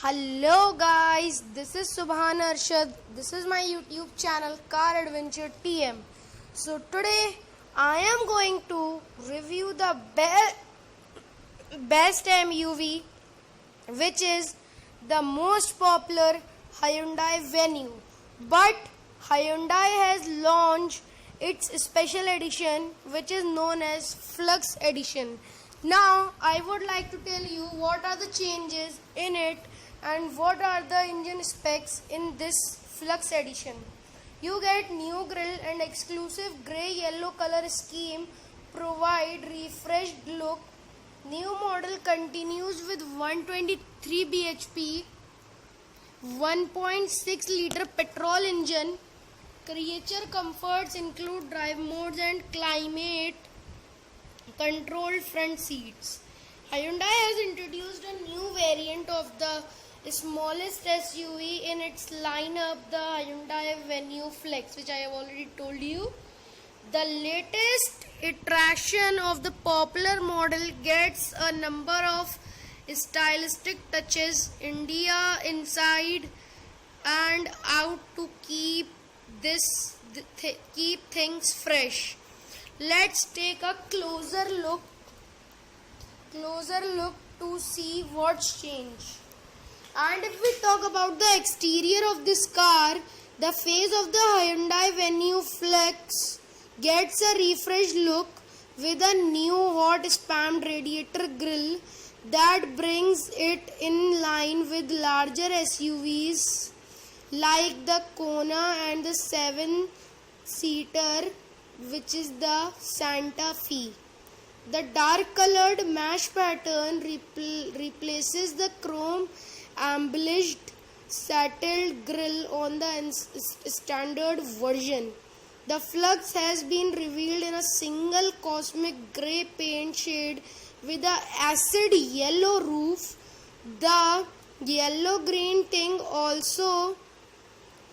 Hello guys, this is Subhan Arshad. This is my YouTube channel Car Adventure TM. So today I am going to review the best MUV, which is the most popular Hyundai Venue. But Hyundai has launched its special edition, which is known as Flux Edition. Now I would like to tell you what are the changes in it and what are the engine specs in this Flux Edition. You get new grille and exclusive grey-yellow color scheme, provide refreshed look. New model continues with 123 bhp, 1.6 liter petrol engine. Creature comforts include drive modes and climate controlled front seats. Hyundai has introduced a new variant of the smallest SUV in its lineup, the Hyundai Venue Flex, which I have already told you. The latest iteration of the popular model gets a number of stylistic touches, India inside and out, to keep things fresh. Let's take a closer look to see what's changed. And if we talk about the exterior of this car, the face of the Hyundai Venue Flex gets a refreshed look with a new hot spammed radiator grille that brings it in line with larger SUVs like the Kona and the 7-seater, which is the Santa Fe. The dark colored mesh pattern replaces the chrome embellished settled grille on the standard version. The Flux has been revealed in a single cosmic grey paint shade with a acid yellow roof. The yellow green thing also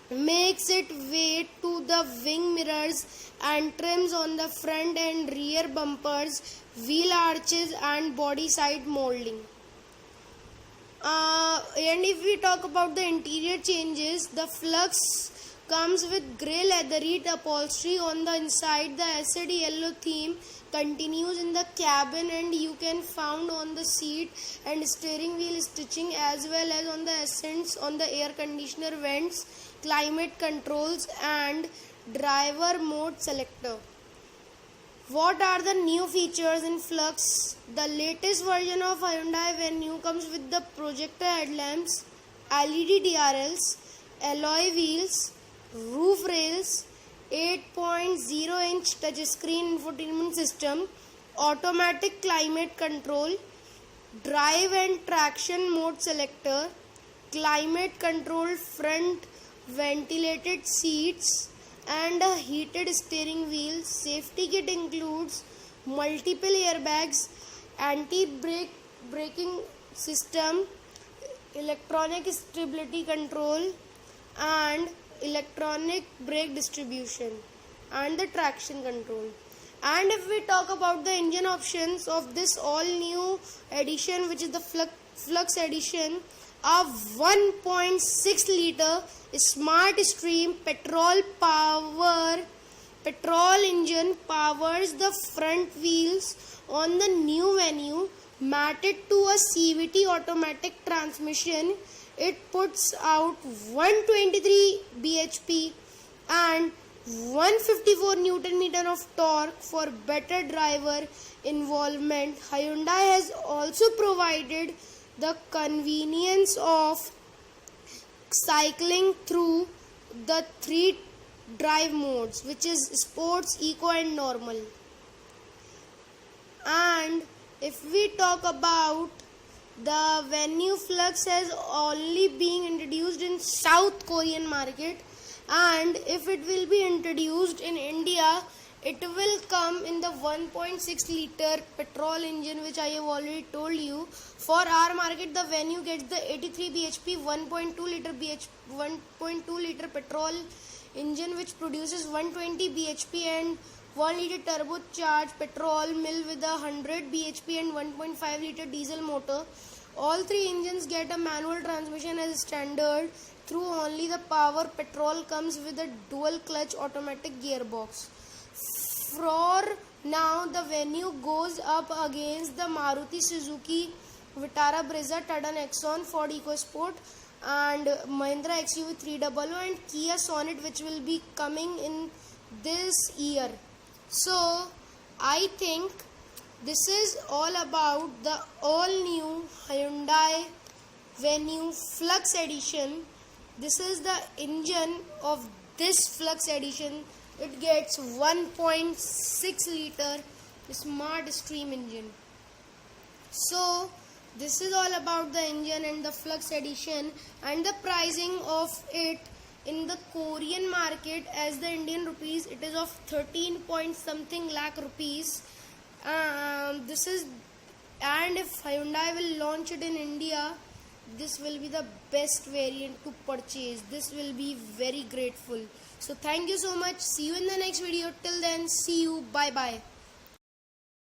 makes it way to the wing mirrors and trims on the front and rear bumpers, wheel arches and body side molding. And if we talk about the interior changes, the Flux comes with grey leatherette upholstery on the inside. The acid yellow theme continues in the cabin, and you can found on the seat and steering wheel stitching, as well as on the accents on the air conditioner vents, climate controls and driver mode selector. What are the new features in Flux? The latest version of Hyundai Venue comes with the projector headlamps, LED DRLs, alloy wheels, roof rails, 8.0-inch touchscreen infotainment system, automatic climate control, drive and traction mode selector, climate controlled front ventilated seats and a heated steering wheel. Safety kit includes multiple airbags, anti-braking system, electronic stability control and electronic brake distribution and the traction control. And if we talk about the engine options of this all new edition, which is the Flux edition, a 1.6 liter Smart Stream petrol engine powers the front wheels on the new Venue. Mated to a CVT automatic transmission, it puts out 123 bhp and 154 Newton meter of torque for better driver involvement. Hyundai has also provided the convenience of cycling through the 3 drive modes, which is sports, eco and normal. And if we talk about the Venue Flux, has only been introduced in South Korean market, and if it will be introduced in India, it will come in the 1.6 liter petrol engine, which I have already told you. For our market, the Venue gets the 83 bhp 1.2 liter petrol engine, which produces 120 bhp and 1 liter turbocharged petrol mill with a 100 bhp and 1.5 liter diesel motor. All three engines get a manual transmission as standard. Through only the power petrol comes with a dual clutch automatic gearbox. For now, the venue goes up against the Maruti Suzuki Vitara, Brezza, Tata Nexon, Ford EcoSport, and Mahindra XUV 300 and Kia Sonet, which will be coming in this year. So I think this is all about the all new Hyundai Venue Flux Edition. This is the engine of this Flux Edition. It gets 1.6 liter Smart Stream engine. So this is all about the engine and the Flux Edition and the pricing of it in the Korean market. As the Indian rupees, it is of 13 point something lakh rupees. This is, and if Hyundai will launch it in India, this will be the best variant to purchase. This will be very grateful. So thank you so much. See you in the next video. Till then, see you. Bye bye.